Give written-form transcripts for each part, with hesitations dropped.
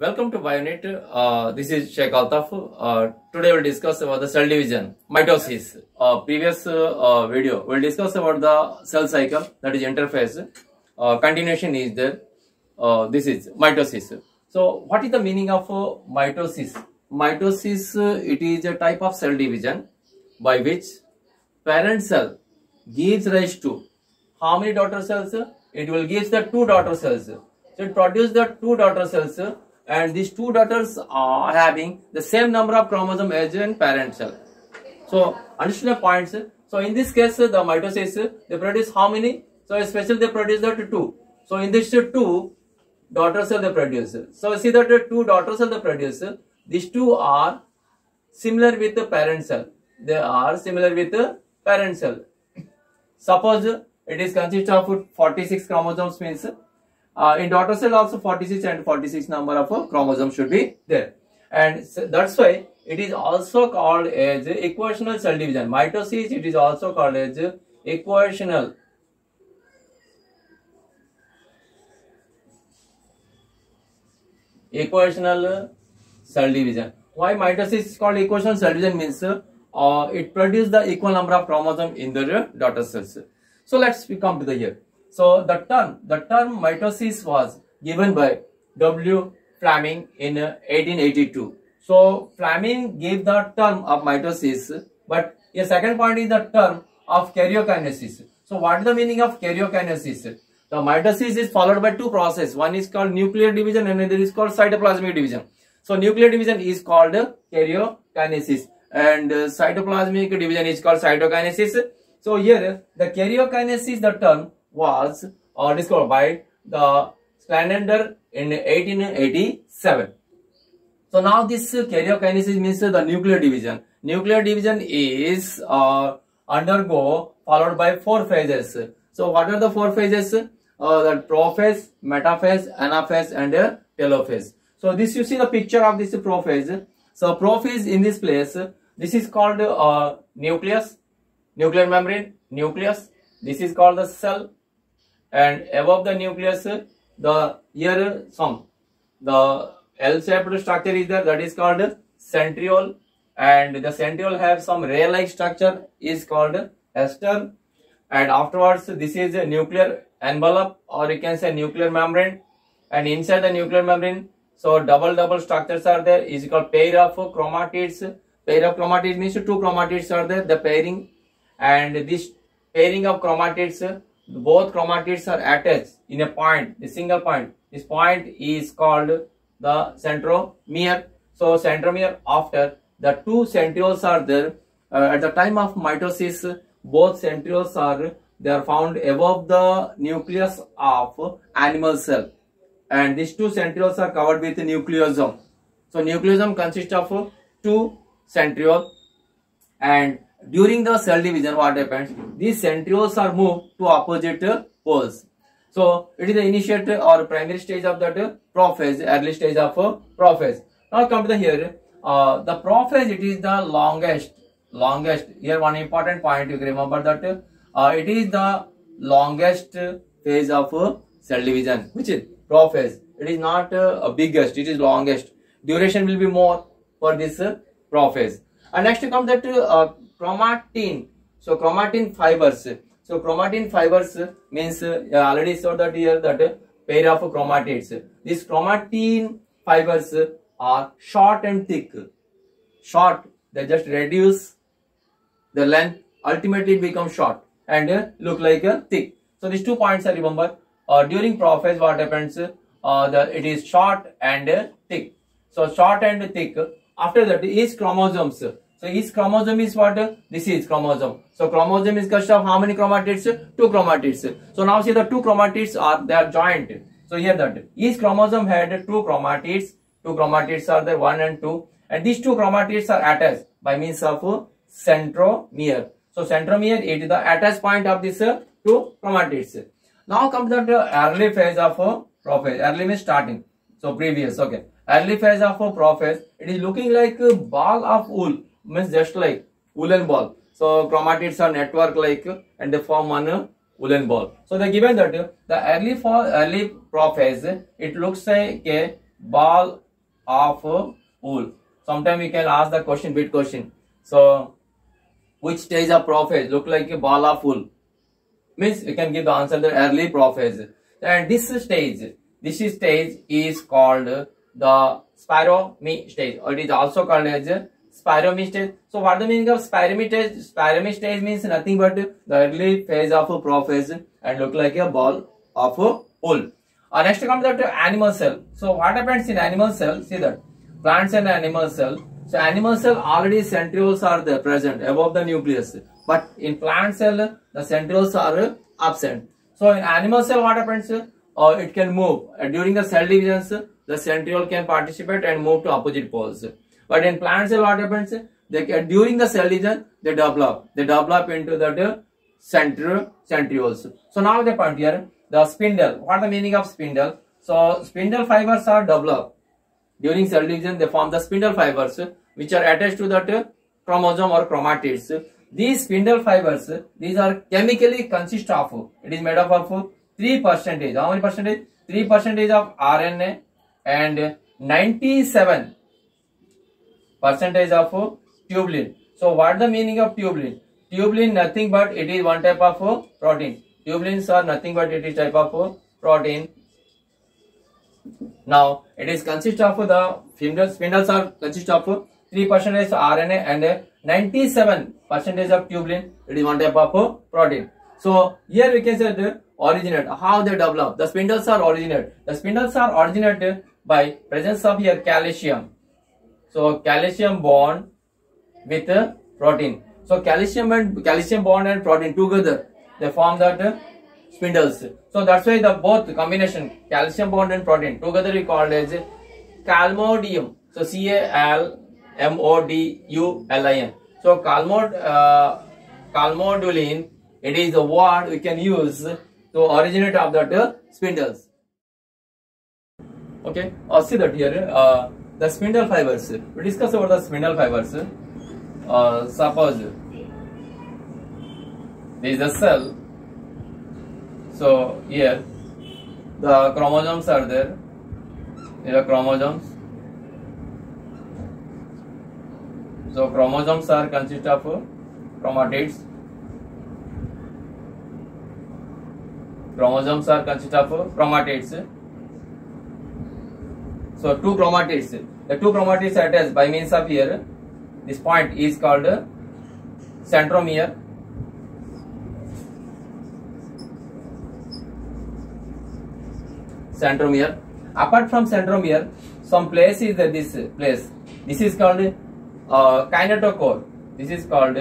Welcome to Bionet. This is Sheikh Altaf. Today we'll discuss about the cell division, mitosis. Previous video we'll discuss about the cell cycle, that is interphase. Continuation is there. This is mitosis. So, what is the meaning of mitosis? Mitosis, it is a type of cell division by which parent cell gives rise to how many daughter cells? It will give the two daughter cells. So, it produces the two daughter cells. And these two daughters are having the same number of chromosomes as in parent cell. So, understand the points. So, in this case, the mitosis, they produce how many? So, especially they produce the two. So, in this two daughter cell they produce. So, see that the two daughter cell they produce. These two are similar with the parent cell. They are similar with the parent cell. Suppose it is consist of 46 chromosomes means. In daughter cell also 46 and 46 number of chromosomes should be there, and so that's why it is also called as equational cell division. Mitosis, it is also called as equational cell division. Why mitosis is called equational cell division means it produces the equal number of chromosomes in the daughter cells. So let's come to the here. So the term mitosis was given by W. Fleming in 1882. So Fleming gave the term of mitosis, but a second point is the term of karyokinesis. So what is the meaning of karyokinesis? The mitosis is followed by two processes. One is called nuclear division and another is called cytoplasmic division. So nuclear division is called karyokinesis and cytoplasmic division is called cytokinesis. So here the karyokinesis, the term was discovered by the Slanander in 1887. So now this karyokinesis means the nuclear division. Nuclear division is followed by four phases. So what are the four phases? The prophase, metaphase, anaphase and telophase. So this, you see the picture of this prophase. So prophase in this place, this is called nucleus, nuclear membrane, nucleus. This is called the cell. And above the nucleus, the L-shaped structure is there, that is called centriole, and the centriole have some ray-like structure is called ester, and afterwards this is a nuclear envelope or you can say nuclear membrane, and inside the nuclear membrane, so double structures are there, is called pair of chromatids. Pair of chromatids means two chromatids are there, the pairing, and this pairing of chromatids, both chromatids are attached in a point, the single point. This point is called the centromere. So centromere, after the two centrioles are there, at the time of mitosis, both centrioles are found above the nucleus of animal cell, and these two centrioles are covered with nucleosome. So nucleosome consists of two centrioles, and during the cell division, what happens? These centrioles are moved to opposite poles. So it is the initiate or primary stage of that prophase, early stage of prophase. Now come to the here. The prophase, it is the longest. Here one important point you can remember that it is the longest phase of cell division, which is prophase. It is not biggest, it is longest. Duration will be more for this prophase. And next come that chromatin. So chromatin fibers. So chromatin fibers means already saw that here that pair of chromatids. These chromatin fibers are short and thick. Short, they just reduce the length. Ultimately it becomes short and look like thick. So these 2 points I remember. During prophase, what happens? It is short and thick. So short and thick. After that, each chromosomes. So each chromosome is what? This is chromosome. So chromosome is consist of how many chromatids? Two chromatids. So now see the two chromatids they are joined. So here that each chromosome had two chromatids. Two chromatids are there, 1 and 2. And these two chromatids are attached by means of centromere. So centromere is the attached point of this two chromatids. Now come to the early phase of prophase. Early means starting. So previous, okay. Early phase of prophase, it is looking like a ball of wool. Means just like woolen ball. So chromatids are network like and they form one woolen ball. So they given that the early prophase, it looks like a ball of wool. Sometimes we can ask the question, bit question. So which stage of prophase look like a ball of wool? Means we can give the answer the early prophase. And this stage is called the spiromy stage, or it is also called as spiromy stage. So what the meaning of spiromy stage? Spiromy stage means nothing but the early phase of a prophase and look like a ball of wool. Next comes the animal cell. So what happens in animal cell? See that plants and animal cell. So animal cell already centrioles are there present above the nucleus, but in plant cell the centrioles are absent. So in animal cell what happens? It can move during the cell divisions. The centriole can participate and move to opposite poles. But in plant cell what happens? During the cell division they develop into the centrioles. So now the point here, the spindle. What is the meaning of spindle? So spindle fibers are developed during cell division. They form the spindle fibers which are attached to that chromosome or chromatids. These spindle fibers, these are chemically consist of, it is made up of 3%. How many percentage? 3% of RNA and 97% of tubulin. So what is the meaning of tubulin? Tubulin nothing but it is one type of protein. Tubulins are nothing but it is type of protein. Now it is consist of the spindles are consist of 3% RNA and 97% of tubulin. It is one type of protein. So here we can say the originate, how they develop. The spindles are originate. The spindles are originated by presence of here calcium. So calcium bond with protein. So calcium bond and protein together they form that spindles. So that's why the both combination calcium bond and protein together we called as calmodium. So CALMODULIN. So calmodulin, it is the word we can use to originate of that spindles. Okay, see that here the spindle fibers. We discuss about the spindle fibers. Suppose this is a cell. So here the chromosomes are there. Here are chromosomes. So chromosomes are consist of chromatids. Chromosomes are consist of chromatids. So two chromatids. The two chromatids attached by means of here. This point is called centromere. Centromere. Apart from centromere, some place is this place. This is called kinetochore. This is called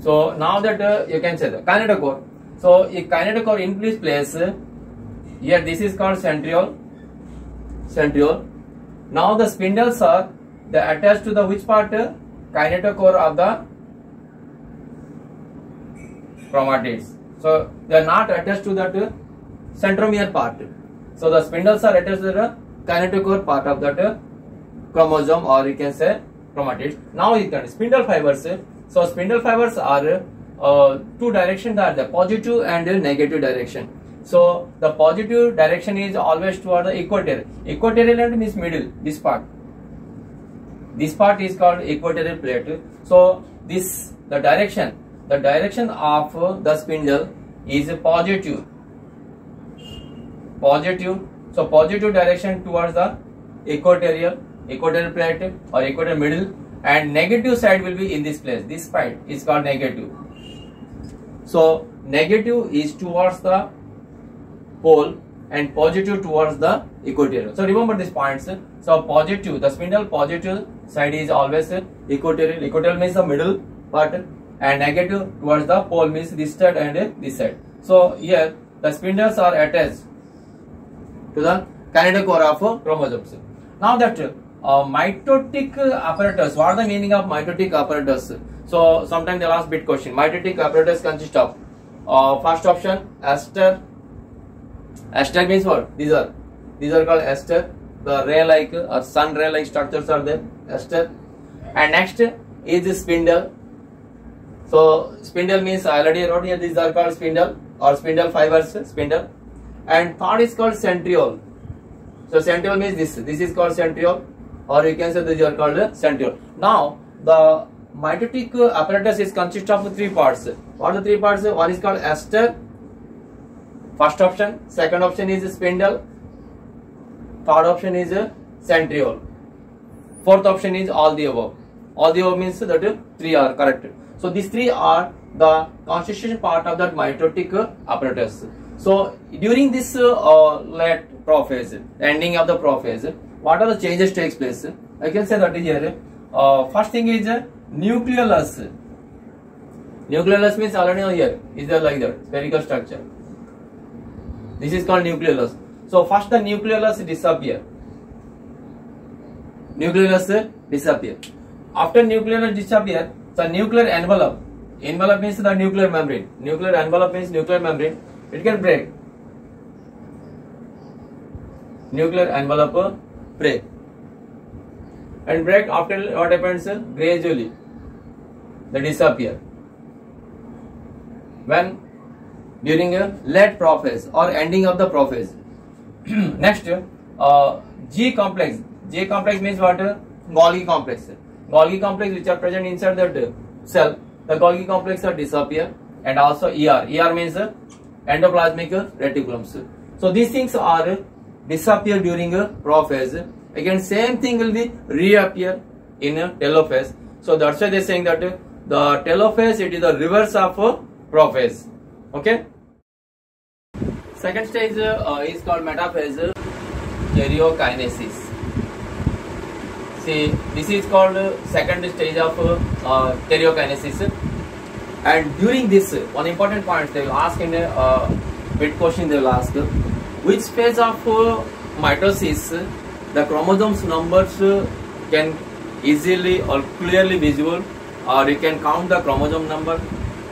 so now that you can say the kinetochore. So a kinetochore in this place here, this is called centriole. Now the spindles are attached to the which part? Kinetochore of the chromatids. So they are not attached to that centromere part. So the spindles are attached to the kinetochore part of that chromosome, or you can say chromatids. Now you can spindle fibers. So spindle fibers are two directions, are the positive and negative direction. So the positive direction is always toward the equatorial. Equatorial means middle. This part is called equatorial plate. So this the direction of the spindle is positive. So positive direction towards the equatorial plate or equatorial middle, and negative side will be in this place. This side is called negative. So negative is towards the pole and positive towards the equatorial. So remember these points. So positive, the spindle positive side is always equatorial. Equatorial means the middle part, and negative towards the pole means this side and this side. So here the spindles are attached to the kinetochore of chromosomes. Now that mitotic apparatus. What is the meaning of mitotic apparatus? So sometimes they'll ask bit question. Mitotic apparatus consists of first option ester. Ester means what? These are called ester. The ray like or sun ray like structures are there. Ester. And next is the spindle. So spindle means I already wrote here. These are called spindle or spindle fibers. Spindle. and third is called centriole. So centriole means this is called centriole, or you can say these are called centriole. Now the mitotic apparatus is consist of three parts. What are the three parts? One is called ester, first option. Second option is spindle. Third option is centriole. Fourth option is all the above. All the above means that three are correct. So these three are the constitution part of that mitotic apparatus. So during this late prophase, ending of the prophase, what are the changes takes place? I can say that here. First thing is nucleolus. Nucleolus means already here. Is there like that spherical structure? This is called nucleolus. So first the nucleolus disappear. Nucleolus disappear. After nucleolus disappear, the nuclear envelope. Envelope means the nuclear membrane. Nuclear envelope means nuclear membrane. It can break. Nuclear envelope break. And break after what happens? Gradually they disappear. When? During a late prophase or ending of the prophase. Next, G complex. G complex means what? Golgi complex. Golgi complex which are present inside that cell. The Golgi complex are disappear, and also ER. ER means endoplasmic reticulums. So these things are disappear during a prophase. Again, same thing will be reappear in a telophase. So that's why they are saying that the telophase, it is the reverse of prophase. Okay. Second stage is called metaphase, karyokinesis. See, this is called second stage of karyokinesis. And during this, one important point they will ask in a bit question, they will ask which phase of mitosis the chromosomes numbers can easily or clearly visible, or you can count the chromosome number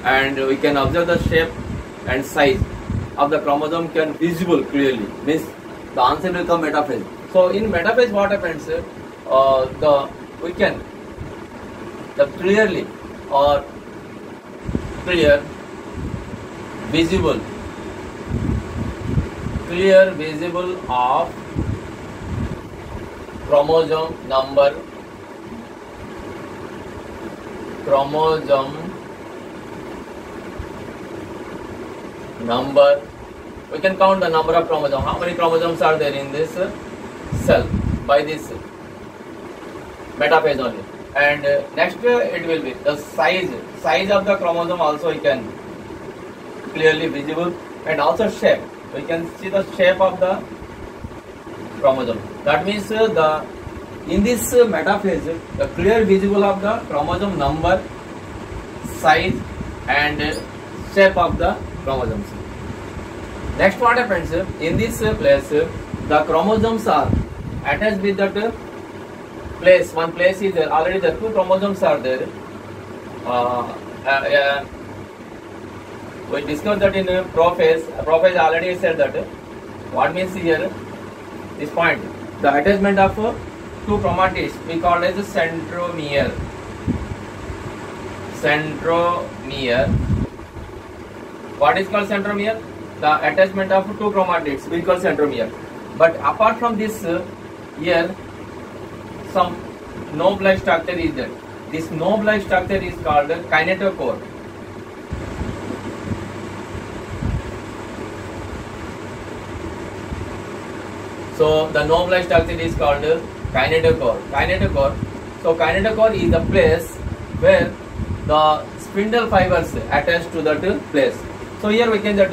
and we can observe the shape and size of the chromosome can visible clearly, means the answer will come metaphase. So in metaphase what happens, we can clearly or clear visible of chromosome number, we can count the number of chromosomes, how many chromosomes are there in this cell by this metaphase only. And next it will be the size of the chromosome also we can clearly visible, and also shape, we can see the shape of the chromosome. That means in this metaphase the clear visible of the chromosome number, size and shape of the chromosomes. Next what happens, in this place the chromosomes are attached with that place. One place is there, already the two chromosomes are there. We discussed that in prophase. Prophase already said that. What means here, this point, the attachment of two chromatids we call as a centromere. Centromere. What is called centromere? The attachment of two chromatids we call centromere. But apart from this, here some knob-like structure is there. This knob-like structure is called kinetochore. So the knob-like structure is called kinetochore. So kinetochore is the place where the spindle fibers attached to that place. So here we can get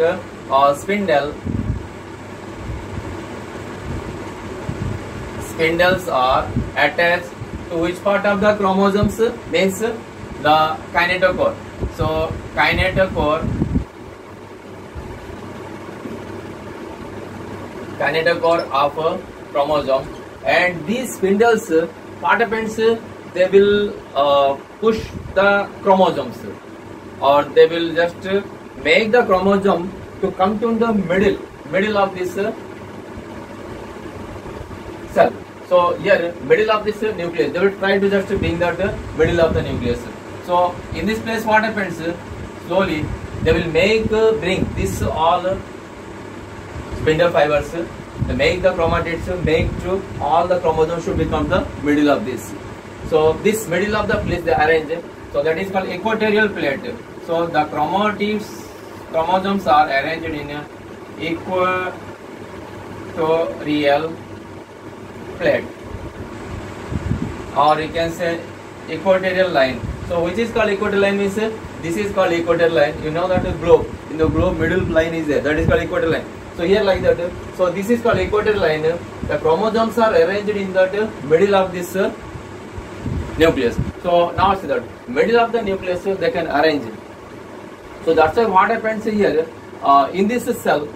spindles are attached to which part of the chromosomes, means the kinetochore. So kinetochore of a chromosome, and these spindles, what happens, they will push the chromosomes, or they will just make the chromosome to come to the middle of this cell. So here middle of this nucleus, they will try to just bring that middle of the nucleus. So in this place what happens, slowly they will bring this all spindle fibers. They make the chromatids, make to all the chromosomes should become the middle of this. So this middle of the place they arrange. So that is called equatorial plate. So the chromosomes are arranged in a equatorial plate, or you can say equatorial line. So which is called equatorial line means this is called equatorial line. You know that the globe, in the globe middle line is there, that is called equatorial line. So here like that. So this is called equatorial line. The chromosomes are arranged in that middle of this nucleus. So now see that middle of the nucleus they can arrange. So that's why what happens here in this cell,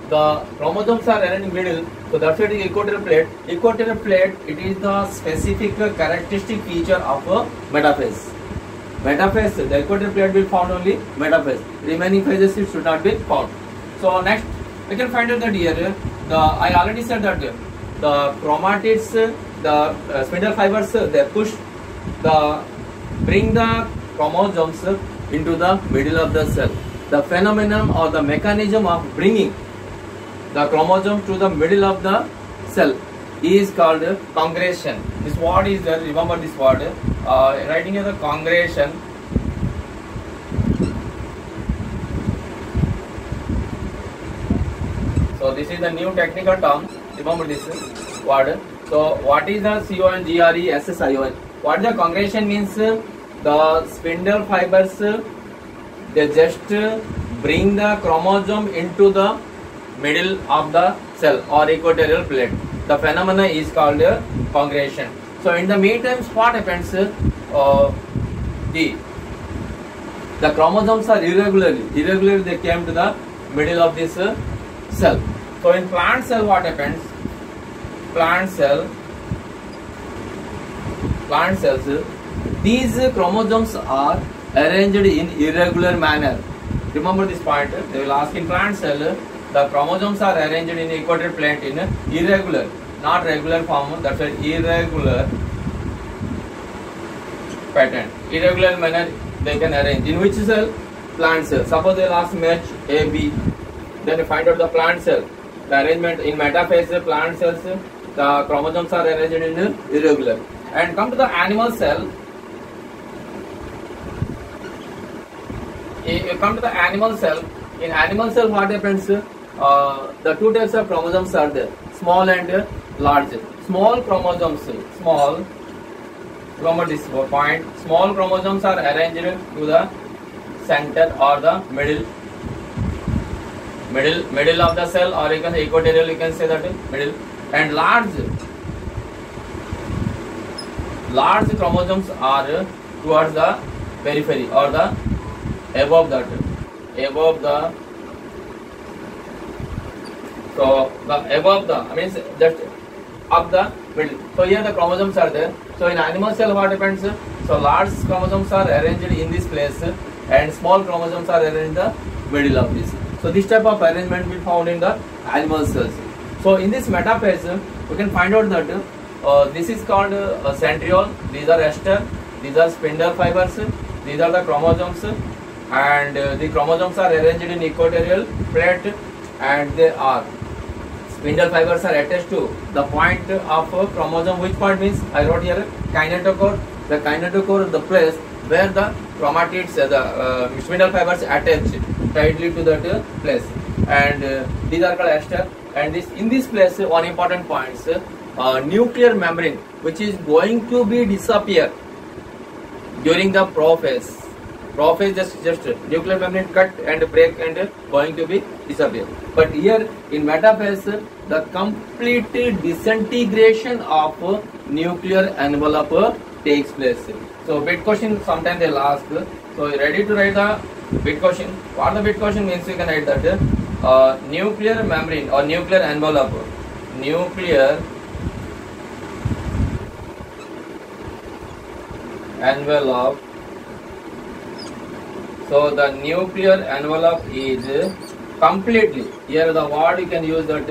the chromosomes are arranged in middle. So that's why it is equatorial plate. Equatorial plate, it is the specific characteristic feature of a metaphase. Metaphase, the equatorial plate will found only metaphase. Remaining phases it should not be found. So next we can find out that here I already said that the chromatids, the spindle fibers, they bring the chromosomes into the middle of the cell. The phenomenon or the mechanism of bringing the chromosome to the middle of the cell is called congregation. This word is there, remember this word, writing as a congregation. So this is the new technical term, remember this word. So what is the CONGRESSION? What the congregation means? The spindle fibers, they just bring the chromosome into the middle of the cell or equatorial plate. The phenomena is called congregation. So in the meantime, what happens? The chromosomes are irregularly they came to the middle of this cell. So in plant cell, what happens? Plant cells, these chromosomes are arranged in irregular manner. Remember this point. They will ask in plant cell, the chromosomes are arranged in equatorial plate in irregular, not regular form. That's an irregular pattern. Irregular manner they can arrange. In which cell? Plant cell. Suppose they will ask match A, B. Then you find out the plant cell. The arrangement in metaphase, plant cells, the chromosomes are arranged in irregular. And come to the animal cell. You come to the animal cell. In animal cell, what happens? The two types of chromosomes are there: small and large. Small chromosomes, remember this point. Small chromosomes are arranged to the center or the middle of the cell, or you can say equatorial. You can say that middle. And large chromosomes are towards the periphery or the above the means just up the middle. So here the chromosomes are there. So in animal cell what happens? So large chromosomes are arranged in this place and small chromosomes are arranged in the middle of this. So this type of arrangement will be found in the animal cells. So in this metaphase we can find out that this is called centriole. These are ester. These are spindle fibers. These are the chromosomes, and the chromosomes are arranged in equatorial plate, and they are spindle fibers are attached to the point of chromosome. Which point means I wrote here kinetochore. The kinetochore is the place where the chromatids, the spindle fibers attach tightly to that place, and these are called ester. And in this place, one important point is nuclear membrane, which is going to be disappear during the prophase. Prophase just nuclear membrane cut and break and going to be disappear. But here in metaphase, the complete disintegration of nuclear envelope takes place. So bit question sometimes they'll ask. So ready to write the bit question? What the bit question means? You can write that nuclear membrane or nuclear envelope. Nuclear envelope. So the nuclear envelope is completely, here the word you can use that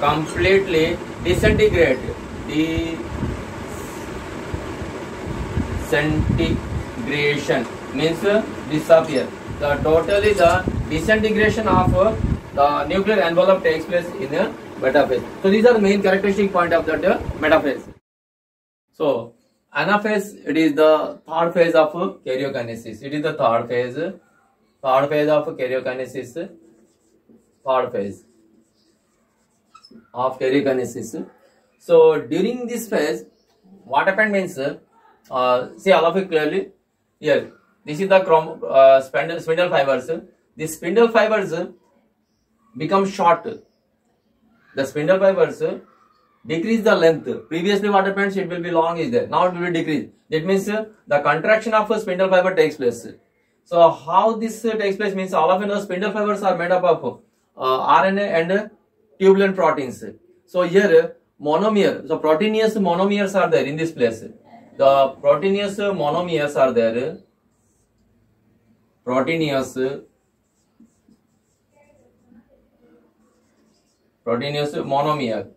completely disintegrate. Disintegration means disappear. the totally the disintegration of the nuclear envelope takes place in a metaphase. So these are the main characteristic point of that metaphase. So anaphase, it is the third phase of karyokinesis. It is the third phase of karyokinesis. Third phase of karyokinesis. So during this phase, what happened means, see all of it clearly here. This is the spindle fibers. These spindle fibers become short. The spindle fibers decrease the length. Previously what happens, it will be long is there. Now it will decrease. That means the contraction of a spindle fiber takes place. So how this takes place means, all of you know spindle fibers are made up of RNA and tubulin proteins. So here monomere, so proteinous monomeres are there in this place. The proteinous monomeres are there. Proteinous monomere.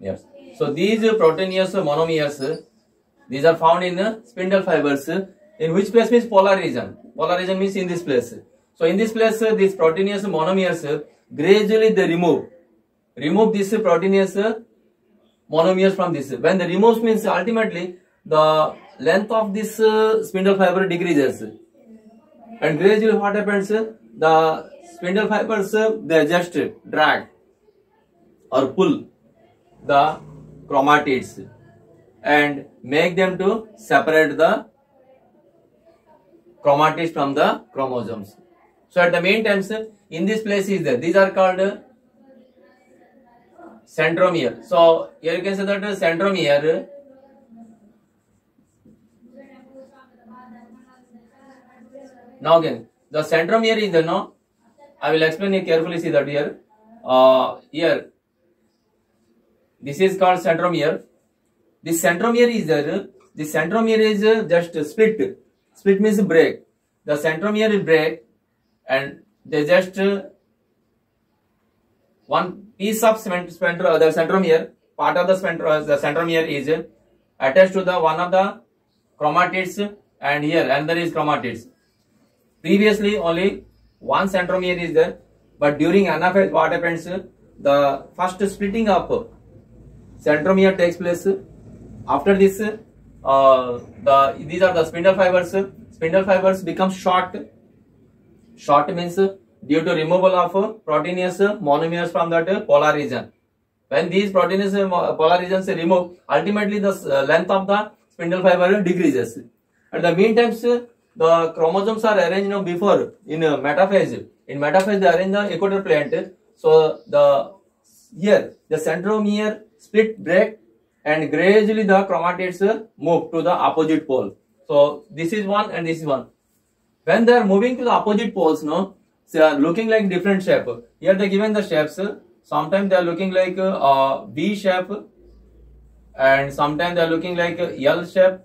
Yes. So these proteinous monomeres, these are found in spindle fibers. In which place means polar region. Polar region means in this place. So in this place, these proteinous monomers gradually they remove this proteinous monomers from this. When they remove means ultimately the length of this spindle fiber decreases, and gradually what happens, the spindle fibers they just drag or pull the chromatids and make them to separate the chromatids from the chromosomes. So at the main times in this place is there. These are called centromere. So here you can say that centromere. Now again, the centromere is there. No, I will explain it carefully. See that here. Here, this is called centromere. This centromere is there. This centromere is just split. Split means break. The centromere is break, and they just one piece of the centromere, part of the centromere is attached to the one of the chromatids, and here another is chromatids. Previously only one centromere is there, but during anaphase what happens, the first splitting up centromere takes place. After this these are the spindle fibers. Spindle fibers become short. Short means due to removal of proteinous monomers from that polar region. When these proteinous polar regions are removed, ultimately the length of the spindle fiber decreases. At the meantime, the chromosomes are arranged before in metaphase. In metaphase, they arrange the equator plate. So here the centromere split, break, and gradually the chromatids move to the opposite pole. So this is one and this is one. When they are moving to the opposite poles, no, they are looking like different shape. Here they given the shapes. Sometimes they are looking like V shape, and sometimes they are looking like L shape.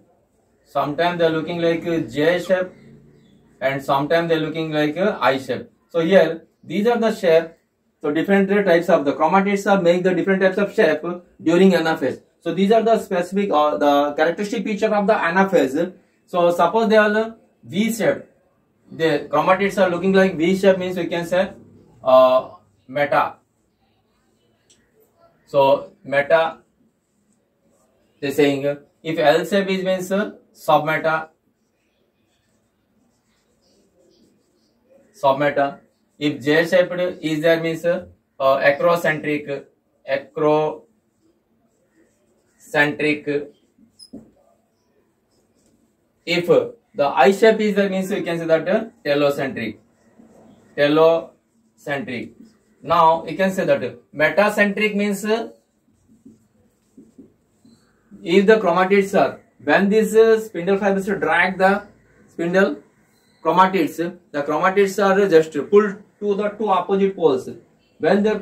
Sometimes they are looking like J shape, and sometimes they are looking like I shape. So here these are the shape. So different types of the chromatids are make the different types of shape during anaphase. So these are the specific or the characteristic feature of the anaphase. So suppose they are V shape. The chromatids are looking like V shape means we can say meta. So meta, they saying if L shape is means submeta. Submeta. If J shaped is there means acrocentric. If the I shape is there means we can say that telocentric. Now you can say that metacentric means if the chromatids are, when these spindle fibers drag the spindle chromatids, the chromatids are just pulled to the two opposite poles. When they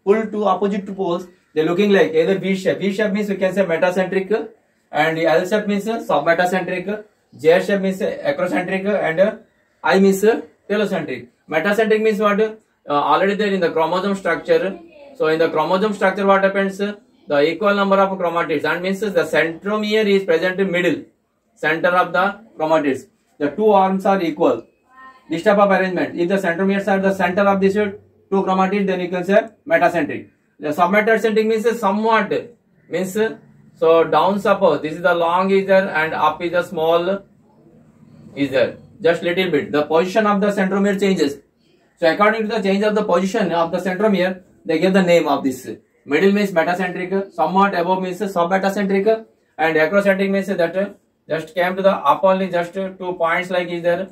pull to opposite poles, they are looking like either V shape. V shape means we can say metacentric, and L shape means submetacentric. J shape means acrocentric, and I means telocentric. Metacentric means what? Already there in the chromosome structure. So in the chromosome structure, what happens? The equal number of chromatids, and means the centromere is present in middle, center of the chromatids. the two arms are equal. This type of arrangement. If the centromeres are the center of this two chromatids, then you can say metacentric. The submetacentric means somewhat, means so down suppose this is the long is there and up is the small is there, just little bit. The position of the centromere changes. So according to the change of the position of the centromere, they give the name of this. Middle means metacentric, somewhat above means submetacentric, and acrocentric means that just came to the up only, just 2 points like is there,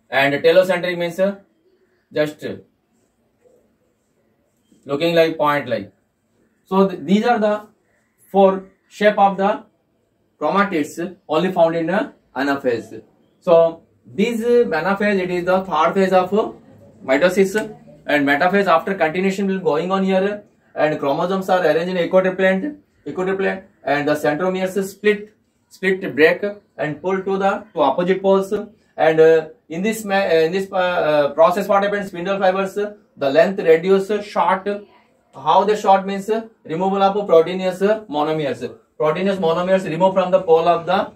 and telocentric means just looking like point like. So these are the 4 shape of the chromatids only found in anaphase. So this anaphase, it is the 3rd phase of mitosis, and metaphase after continuation will going on here, and chromosomes are arranged in equidistant, and the centromeres split, break and pull to the opposite poles, and in this process what happens, spindle fibers, the length reduce, short. How they short means removal of proteinous monomers. Proteinous monomers removed from the pole of the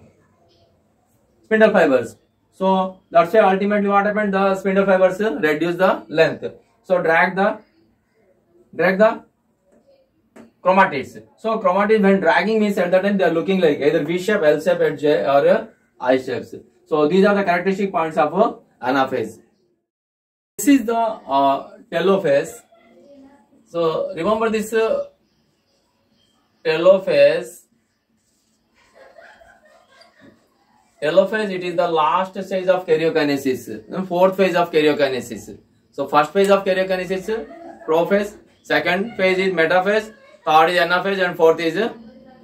spindle fibers. So that's why ultimately what happened, the spindle fibers reduce the length. So drag the chromatids. So chromatids when dragging means at that time they are looking like either V shape, L shape, or I shapes. So these are the characteristic points of anaphase. This is the telophase. So remember this telophase. Telophase, it is the last stage of karyokinesis, 4th phase of karyokinesis. So first phase of karyokinesis, prophase, second phase is metaphase, third is anaphase, and fourth is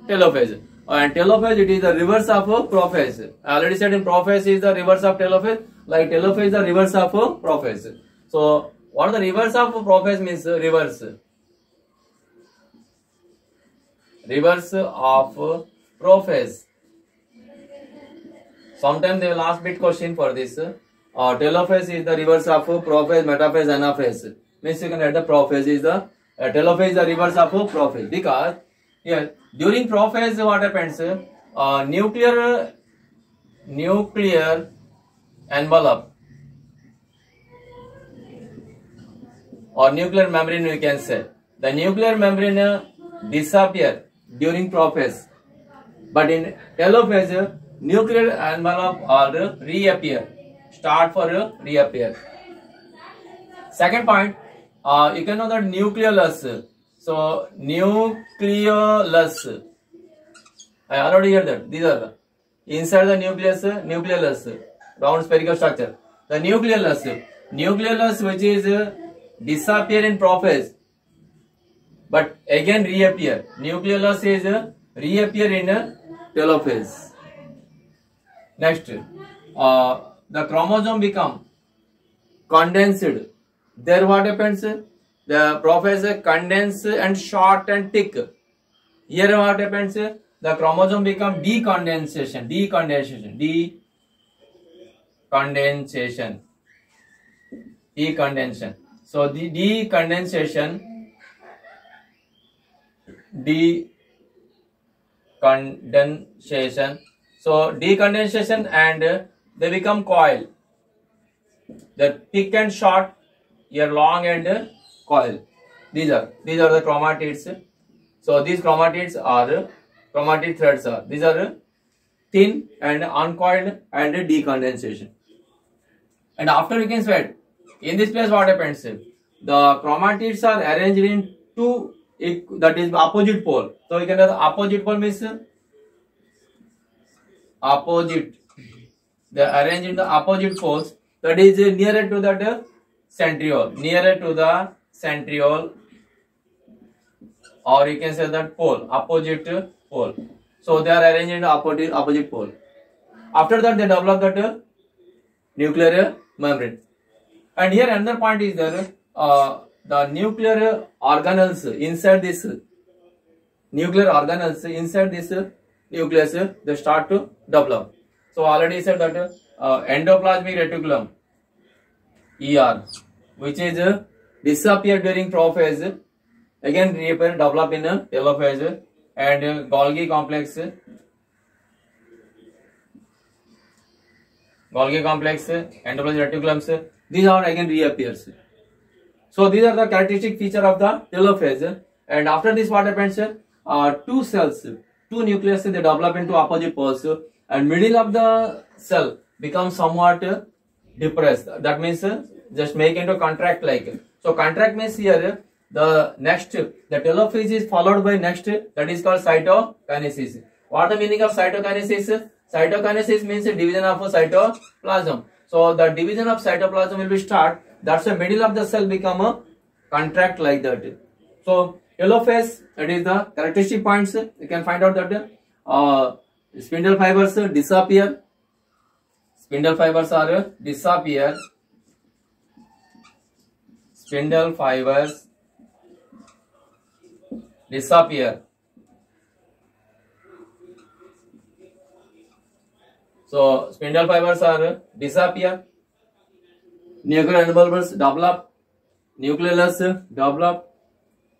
telophase. And telophase, it is the reverse of prophase. I already said in prophase is the reverse of telophase, like telophase is the reverse of prophase. So what the reverse of prophase means? Reverse of prophase. Sometimes they will ask bit question for this. Telophase is the reverse of prophase, metaphase, anaphase. Means you can add the prophase is the telophase is the reverse of prophase, because here during prophase what happens? Nuclear envelope or nuclear membrane, we can say. The nuclear membrane disappear during prophase, but in telophase nuclear envelope or reappear, start for reappear. Second point, you can know that nucleolus. So nucleolus, I already heard that. These are inside the nucleus, nucleolus, round spherical structure. The nucleolus which is disappear in prophase, but again reappear. Nucleolus is reappear in telophase. Next, the chromosome become condensed. There what happens? The prophase condense and short and thick. Here what happens? The chromosome become decondensation. So the decondensation. So decondensation and they become coil. The thick and short, here long and coil. These are the chromatids. So these chromatids are chromatic threads. These are thin and uncoiled and decondensation. And after you can sweat, in this place what happens? The chromatids are arranged in two, that is opposite pole. So you can have the opposite pole means opposite. They are arranged in the opposite poles, that is nearer to that centriole, or you can say that pole, opposite pole. So they are arranged in the opposite pole. After that they develop that nuclear membrane. And here another point is there, the nuclear organelles inside this nucleus, they start to develop. So already said that endoplasmic reticulum, ER, which is disappear during prophase, again reappear, develop in telophase, and Golgi complex Golgi complex, endoplasmic reticulums, these are again reappears. So these are the characteristic feature of the telophase. And after this, what happens? Two cells, two nucleus, they develop into opposite poles, and middle of the cell becomes somewhat depressed. That means just make into contract like. So contract means here the next, the telophase is followed by next, that is called cytokinesis. What the meaning of cytokinesis? Cytokinesis means division of a cytoplasm. So the division of cytoplasm will be start. That's the middle of the cell become a contract like that. So telophase, that is the characteristic points. You can find out that spindle fibers disappear. Spindle fibers are disappear. Spindle fibers disappear. So spindle fibers are disappear. Nuclear envelopes develop. Nucleolus develop.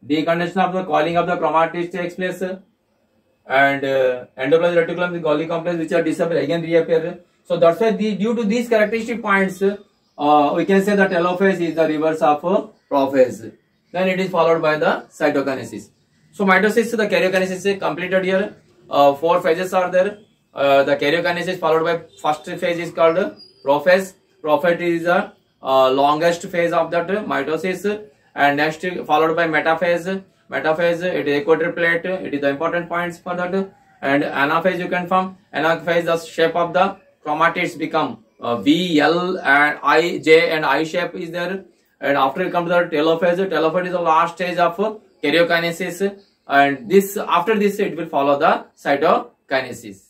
Decondension of the coiling of the chromatids takes place. And endoplasmic reticulum, the Golgi complex, which are disappear again reappear. So that's why due to these characteristic points, we can say that telophase is the reverse of prophase. Then it is followed by the cytokinesis. So mitosis, the karyokinesis is completed here. 4 phases are there. The karyokinesis followed by first phase is called prophase. Prophase is the longest phase of that mitosis, and next followed by metaphase. Metaphase, it is quadruplate. It is the important points for that. And anaphase you can form. Anaphase, the shape of the chromatids become V, L, and I, J, and I shape is there. And after you come to the telophase, telophase is the last stage of karyokinesis. And this, after this, it will follow the cytokinesis.